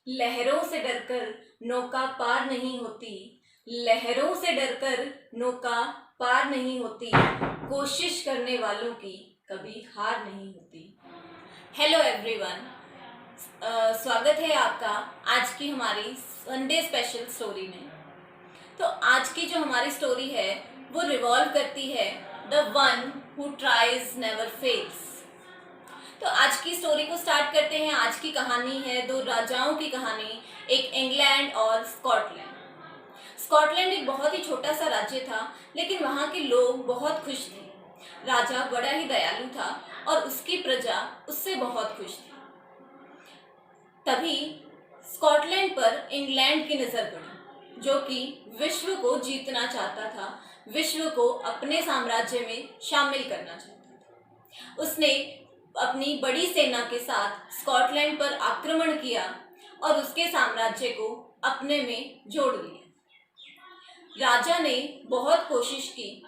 लहरों से डरकर नौका पार नहीं होती। लहरों से डरकर नौका पार नहीं होती। कोशिश करने वालों की कभी हार नहीं होती। हेलो एवरीवन, स्वागत है आपका आज की हमारी संडे स्पेशल स्टोरी में। तो आज की जो हमारी स्टोरी है वो रिवॉल्व करती है the one who tries never fails. तो आज की स्टोरी को स्टार्ट करते हैं। आज की कहानी है दो राजाओं की कहानी, एक इंग्लैंड और स्कॉटलैंड। स्कॉटलैंड एक बहुत ही छोटा सा राज्य था, लेकिन वहाँ के लोग बहुत खुश थे। राजा बड़ा ही दयालु था और उसकी प्रजा उससे बहुत खुश थी। तभी स्कॉटलैंड पर इंग्लैंड की नज़र पड़ी, जो कि विश्व को जीतना चाहता था, विश्व को अपने साम्राज्य में शामिल करना चाहता था। उसने अपनी बड़ी सेना के साथ स्कॉटलैंड पर आक्रमण किया और उसके साम्राज्य को अपने में जोड़ लिया। राजा ने बहुत कोशिश की,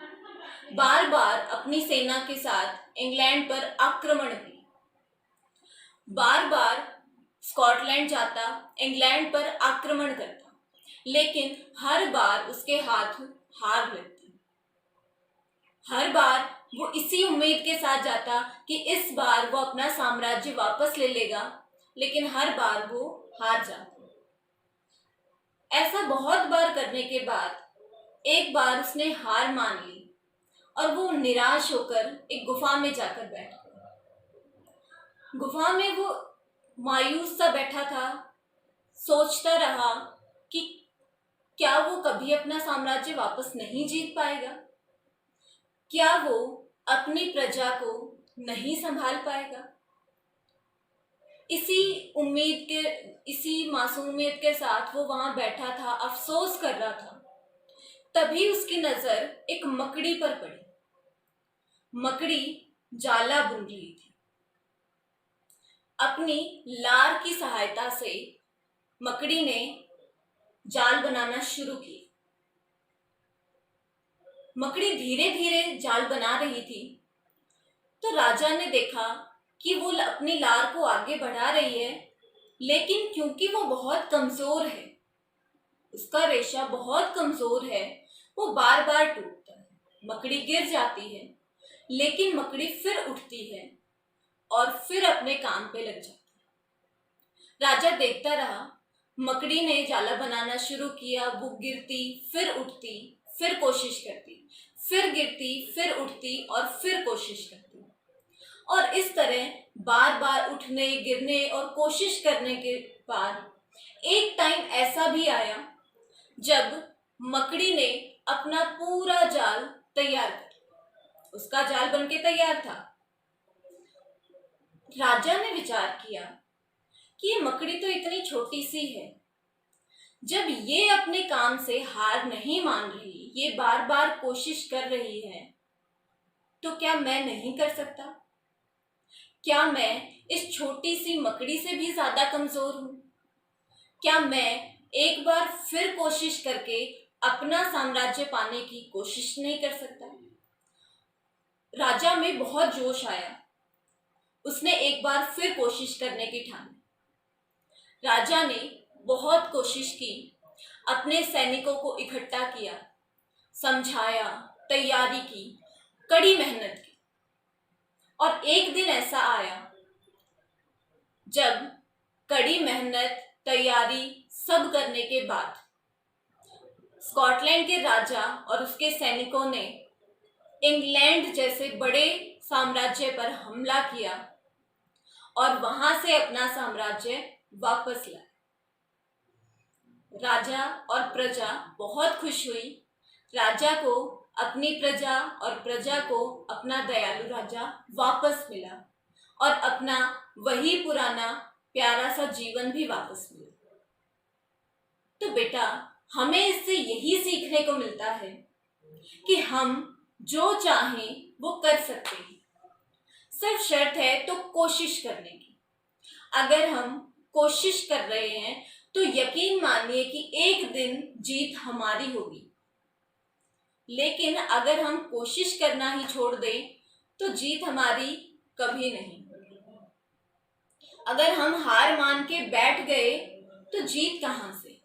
बार बार अपनी सेना के साथ इंग्लैंड पर आक्रमण की। बार बार स्कॉटलैंड जाता, इंग्लैंड पर आक्रमण करता, लेकिन हर बार उसके हाथ हार लगती। हर बार वो इसी उम्मीद के साथ जाता कि इस बार वो अपना साम्राज्य वापस ले लेगा, लेकिन हर बार वो हार जाता। ऐसा बहुत बार करने के बाद एक बार उसने हार मान ली और वो निराश होकर एक गुफा में जाकर बैठ गया। गुफा में वो मायूस सा बैठा था, सोचता रहा कि क्या वो कभी अपना साम्राज्य वापस नहीं जीत पाएगा, क्या वो अपनी प्रजा को नहीं संभाल पाएगा। इसी मासूमियत के साथ वो वहां बैठा था, अफसोस कर रहा था। तभी उसकी नजर एक मकड़ी पर पड़ी। मकड़ी जाला बुन रही थी। अपनी लार की सहायता से मकड़ी ने जाल बनाना शुरू किया। मकड़ी धीरे धीरे जाल बना रही थी, तो राजा ने देखा कि वो अपनी लार को आगे बढ़ा रही है, लेकिन क्योंकि वो बहुत कमजोर है, उसका रेशा बहुत कमजोर है, वो बार बार टूटता है। मकड़ी गिर जाती है, लेकिन मकड़ी फिर उठती है और फिर अपने काम पे लग जाती है। राजा देखता रहा। मकड़ी ने जाला बनाना शुरू किया। वो गिरती, फिर उठती, फिर कोशिश करती, फिर गिरती, फिर उठती और फिर कोशिश करती। और इस तरह बार बार उठने, गिरने और कोशिश करने के बाद एक टाइम ऐसा भी आया जब मकड़ी ने अपना पूरा जाल तैयार कर लिया। उसका जाल बनके तैयार था। राजा ने विचार किया कि ये मकड़ी तो इतनी छोटी सी है, जब ये अपने काम से हार नहीं मान रही, ये बार बार कोशिश कर रही है, तो क्या मैं नहीं कर सकता? क्या मैं इस छोटी सी मकड़ी से भी ज्यादा कमजोर हूं? क्या मैं एक बार फिर कोशिश करके अपना साम्राज्य पाने की कोशिश नहीं कर सकता? राजा में बहुत जोश आया। उसने एक बार फिर कोशिश करने की ठानी। राजा ने बहुत कोशिश की, अपने सैनिकों को इकट्ठा किया, समझाया, तैयारी की, कड़ी मेहनत की। और एक दिन ऐसा आया जब कड़ी मेहनत, तैयारी सब करने के बाद स्कॉटलैंड के राजा और उसके सैनिकों ने इंग्लैंड जैसे बड़े साम्राज्य पर हमला किया और वहां से अपना साम्राज्य वापस लाया। राजा और प्रजा बहुत खुश हुई। राजा को अपनी प्रजा और प्रजा को अपना दयालु राजा वापस मिला और अपना वही पुराना प्यारा सा जीवन भी वापस मिला। तो बेटा, हमें इससे यही सीखने को मिलता है कि हम जो चाहें वो कर सकते हैं। सिर्फ शर्त है तो कोशिश करने की। अगर हम कोशिश कर रहे हैं तो यकीन मानिए कि एक दिन जीत हमारी होगी। लेकिन अगर हम कोशिश करना ही छोड़ दें तो जीत हमारी कभी नहीं होगी। अगर हम हार मान के बैठ गए जीत कहाँ से?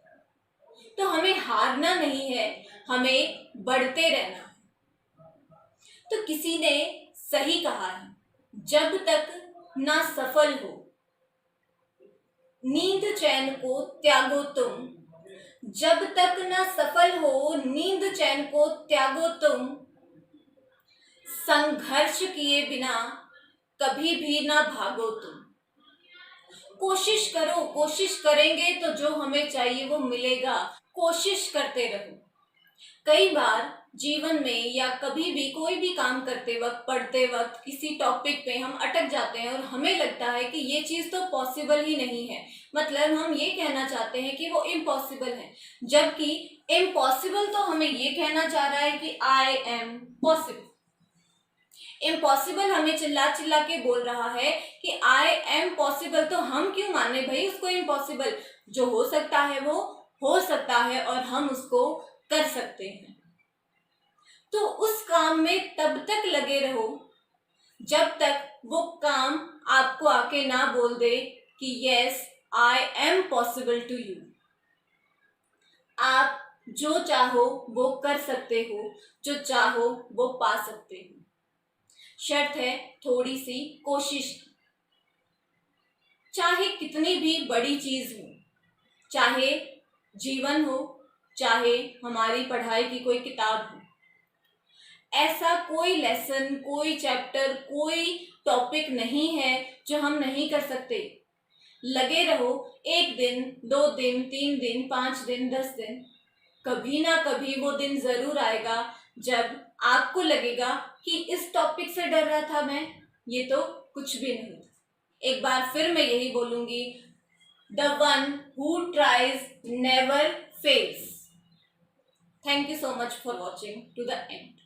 तो हमें हारना नहीं है, हमें बढ़ते रहना है। तो किसी ने सही कहा है, जब तक ना सफल हो नींद चैन को त्यागो तुम, जब तक ना सफल हो नींद चैन को त्यागो तुम, संघर्ष किए बिना कभी भी ना भागो तुम। कोशिश करो, कोशिश करेंगे तो जो हमें चाहिए वो मिलेगा। कोशिश करते रहो। कई बार जीवन में या कभी भी कोई भी काम करते वक्त, पढ़ते वक्त किसी टॉपिक पे हम अटक जाते हैं और हमें लगता है कि ये चीज तो पॉसिबल ही नहीं है। मतलब हम ये कहना चाहते हैं कि वो इम्पॉसिबल है, जबकि इम्पॉसिबल तो हमें ये कहना चाह रहा है कि आई एम पॉसिबल। इम्पॉसिबल हमें चिल्ला चिल्ला के बोल रहा है कि आई एम पॉसिबल, तो हम क्यों माने भाई उसको इम्पॉसिबल? जो हो सकता है वो हो सकता है और हम उसको कर सकते हैं। तो उस काम में तब तक लगे रहो जब तक वो काम आपको आके ना बोल दे कि yes I am possible to you. आप जो चाहो वो कर सकते हो, जो चाहो वो पा सकते हो। शर्त है थोड़ी सी कोशिश की। चाहे कितनी भी बड़ी चीज हो, चाहे जीवन हो, चाहे हमारी पढ़ाई की कोई किताब हो, ऐसा कोई लेसन, कोई चैप्टर, कोई टॉपिक नहीं है जो हम नहीं कर सकते। लगे रहो, 1 दिन, 2 दिन, 3 दिन, 5 दिन, 10 दिन, कभी ना कभी वो दिन जरूर आएगा जब आपको लगेगा कि इस टॉपिक से डर रहा था मैं, ये तो कुछ भी नहीं था। एक बार फिर मैं यही बोलूंगी, the one who tries never fails. Thank you so much for watching to the and.